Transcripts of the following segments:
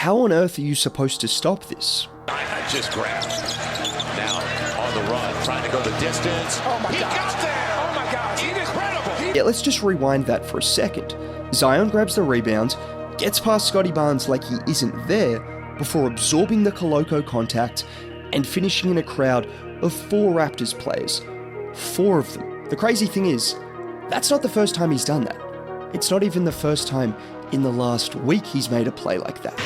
How on earth are you supposed to stop this? Just grabbed. Now on the run, trying to go the distance. Oh my He God. got there. Oh my God. Incredible. Yeah, let's just rewind that for a second. Zion grabs the rebound, gets past Scotty Barnes like he isn't there, before absorbing the Coloco contact and finishing in a crowd of 4 Raptors players. 4 of them. The crazy thing is, that's not the first time he's done that. It's not even the first time in the last week he's made a play like that.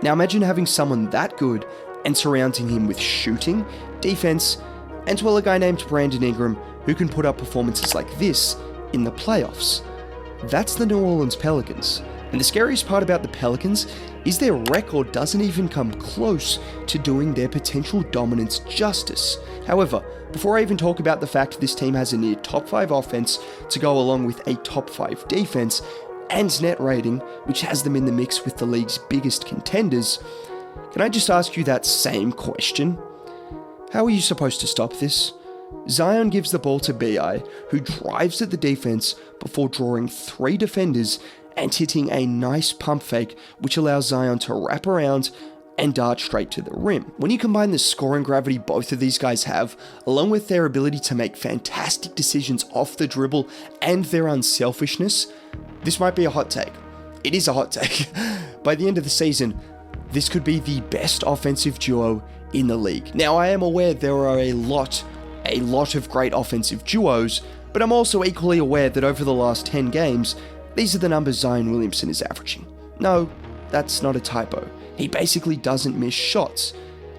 Now imagine having someone that good and surrounding him with shooting, defense, and well, a guy named Brandon Ingram who can put up performances like this in the playoffs. That's the New Orleans Pelicans. And the scariest part about the Pelicans is their record doesn't even come close to doing their potential dominance justice. However, before I even talk about the fact this team has a near top 5 offense to go along with a top 5 defense and net rating, which has them in the mix with the league's biggest contenders, can I just ask you that same question? How are you supposed to stop this? Zion gives the ball to B.I., who drives at the defense before drawing 3 defenders and hitting a nice pump fake, which allows Zion to wrap around and dart straight to the rim. When you combine the scoring gravity both of these guys have, along with their ability to make fantastic decisions off the dribble and their unselfishness, this might be a hot take. It is a hot take. By the end of the season, this could be the best offensive duo in the league. Now, I am aware there are a lot of great offensive duos, but I'm also equally aware that over the last 10 games, these are the numbers Zion Williamson is averaging. No, that's not a typo. He basically doesn't miss shots.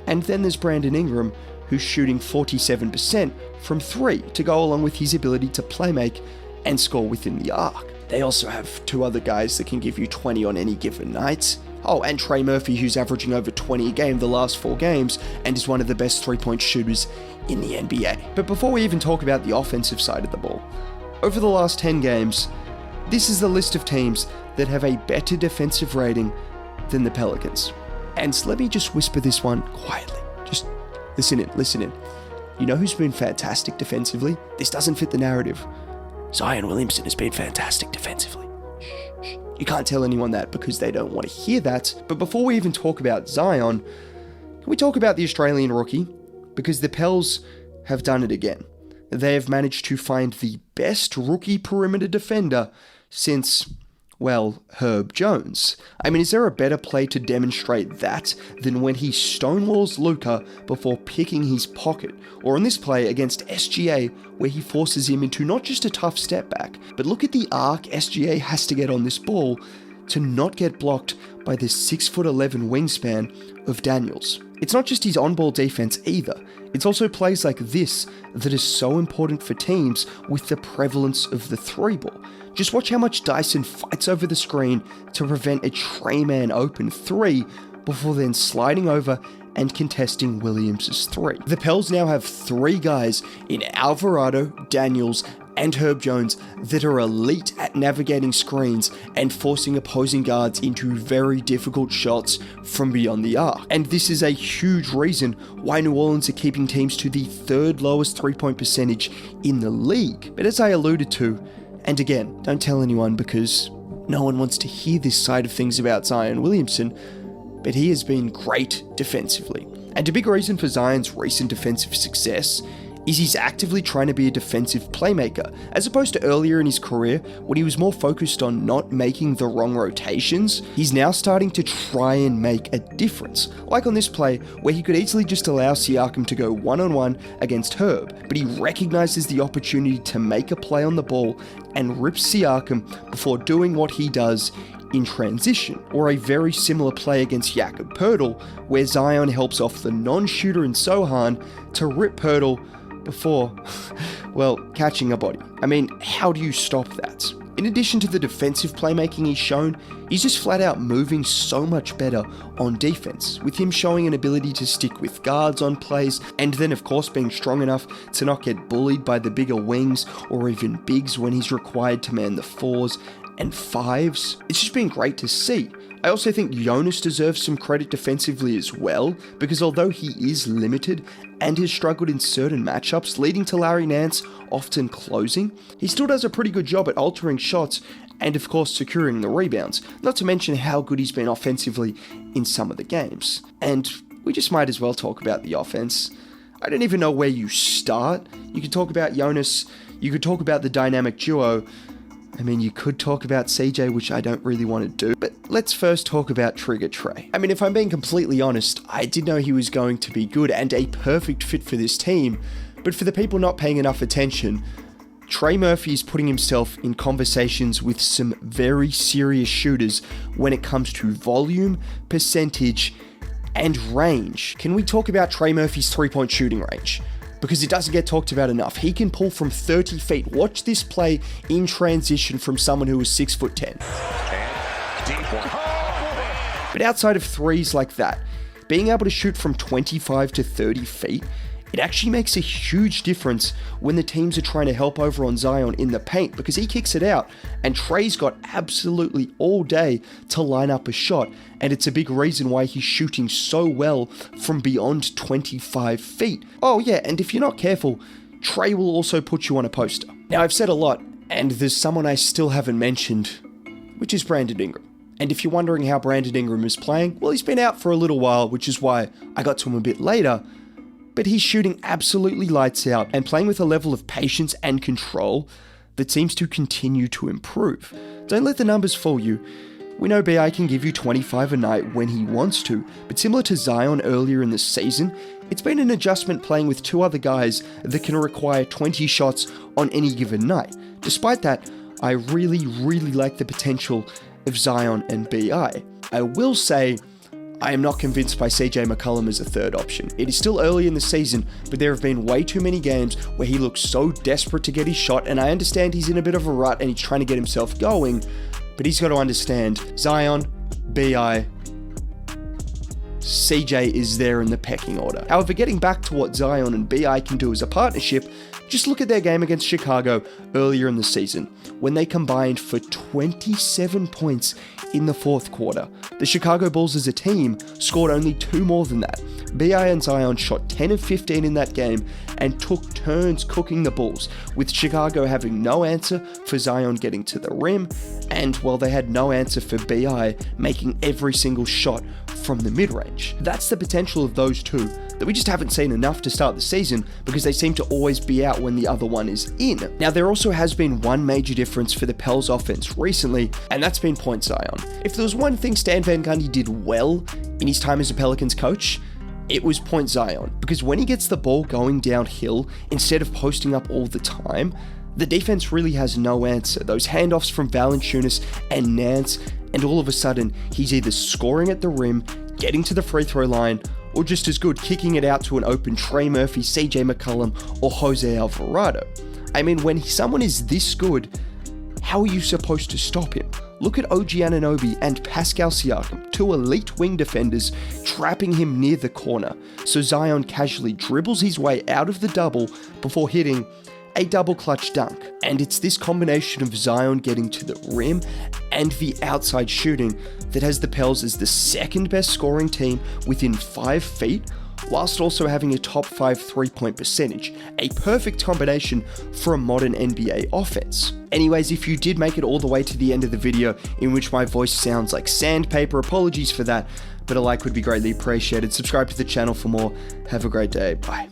And then there's Brandon Ingram, who's shooting 47% from 3 to go along with his ability to playmake and score within the arc. They also have 2 other guys that can give you 20 on any given night. Oh, and Trey Murphy, who's averaging over 20 a game the last 4 games and is one of the best 3-point shooters in the NBA. But before we even talk about the offensive side of the ball, over the last 10 games, this is the list of teams that have a better defensive rating than the Pelicans. And let me just whisper this one quietly. Just listen in. You know who's been fantastic defensively? This doesn't fit the narrative. Zion Williamson has been fantastic defensively. Shh. You can't tell anyone that because they don't want to hear that. But before we even talk about Zion, can we talk about the Australian rookie? Because the Pels have done it again. They have managed to find the best rookie perimeter defender since, well, Herb Jones. I mean, is there a better play to demonstrate that than when he stonewalls Luka before picking his pocket? Or in this play against SGA, where he forces him into not just a tough step back, but look at the arc SGA has to get on this ball to not get blocked by the 6'11" wingspan of Daniels. It's not just his on-ball defense either. It's also plays like this that is so important for teams with the prevalence of the 3-ball. Just watch how much Dyson fights over the screen to prevent a Trey Man open 3 before then sliding over and contesting Williams' 3. The Pels now have 3 guys in Alvarado, Daniels, and Herb Jones that are elite at navigating screens and forcing opposing guards into very difficult shots from beyond the arc. And this is a huge reason why New Orleans are keeping teams to the 3rd lowest 3-point percentage in the league. But as I alluded to, and again, don't tell anyone because no one wants to hear this side of things about Zion Williamson, but he has been great defensively. And a big reason for Zion's recent defensive success is he's actively trying to be a defensive playmaker, as opposed to earlier in his career when he was more focused on not making the wrong rotations. He's now starting to try and make a difference, like on this play where he could easily just allow Siakam to go one-on-one against Herb, but he recognizes the opportunity to make a play on the ball and rips Siakam before doing what he does in transition, or a very similar play against Jakob Poeltl, where Zion helps off the non-shooter in Sohan to rip Poeltl before, well, catching a body. I mean, how do you stop that? In addition to the defensive playmaking he's shown, he's just flat out moving so much better on defense, with him showing an ability to stick with guards on plays, and then of course being strong enough to not get bullied by the bigger wings or even bigs when he's required to man the 4s and 5s. It's just been great to see. I also think Jonas deserves some credit defensively as well, because although he is limited and has struggled in certain matchups, leading to Larry Nance often closing, he still does a pretty good job at altering shots and of course securing the rebounds, not to mention how good he's been offensively in some of the games. And we just might as well talk about the offense. I don't even know where you start. You could talk about Jonas, you could talk about the dynamic duo. I mean, you could talk about CJ, which I don't really want to do, but let's first talk about Trigger Trey. I mean, if I'm being completely honest, I did know he was going to be good and a perfect fit for this team, but for the people not paying enough attention, Trey Murphy is putting himself in conversations with some very serious shooters when it comes to volume, percentage, and range. Can we talk about Trey Murphy's three-point shooting range? Because it doesn't get talked about enough. He can pull from 30 feet. Watch this play in transition from someone who was 6'10". But outside of threes like that, being able to shoot from 25 to 30 feet, it actually makes a huge difference when the teams are trying to help over on Zion in the paint, because he kicks it out and Trey's got absolutely all day to line up a shot, and it's a big reason why he's shooting so well from beyond 25 feet. Oh yeah, and if you're not careful, Trey will also put you on a poster. Now I've said a lot, and there's someone I still haven't mentioned, which is Brandon Ingram. And if you're wondering how Brandon Ingram is playing, well, he's been out for a little while, which is why I got to him a bit later. But he's shooting absolutely lights out and playing with a level of patience and control that seems to continue to improve. Don't let the numbers fool you. We know BI can give you 25 a night when he wants to, but similar to Zion earlier in the season, it's been an adjustment playing with two other guys that can require 20 shots on any given night. Despite that, I really like the potential of Zion and BI. I will say, I am not convinced by CJ McCollum as a third option. It is still early in the season, but there have been way too many games where he looks so desperate to get his shot, and I understand he's in a bit of a rut and he's trying to get himself going, but he's got to understand, Zion, BI, CJ is there in the pecking order. However, getting back to what Zion and BI can do as a partnership, just look at their game against Chicago earlier in the season, when they combined for 27 points in the fourth quarter. The Chicago Bulls as a team scored only 2 more than that. BI and Zion shot 10 of 15 in that game and took turns cooking the Bulls, with Chicago having no answer for Zion getting to the rim, and well, they had no answer for BI making every single shot from the mid-range. That's the potential of those two that we just haven't seen enough to start the season, because they seem to always be out when the other one is in. Now, there also has been one major difference for the Pels offense recently, and that's been Point Zion. If there was one thing Stan Van Gundy did well in his time as a Pelicans coach, it was Point Zion, because when he gets the ball going downhill, instead of posting up all the time, the defense really has no answer. Those handoffs from Valanciunas and Nance, and all of a sudden, he's either scoring at the rim, getting to the free throw line, or just as good, kicking it out to an open Trey Murphy, CJ McCollum, or Jose Alvarado. I mean, when someone is this good, how are you supposed to stop him? Look at OG Anunoby and Pascal Siakam, two elite wing defenders, trapping him near the corner, so Zion casually dribbles his way out of the double before hitting a double clutch dunk. And it's this combination of Zion getting to the rim and the outside shooting that has the Pels as the second best scoring team within 5 feet, whilst also having a top 5 3-point percentage, a perfect combination for a modern NBA offense. Anyways, if you did make it all the way to the end of the video, in which my voice sounds like sandpaper, apologies for that, but a like would be greatly appreciated. Subscribe to the channel for more. Have a great day. Bye.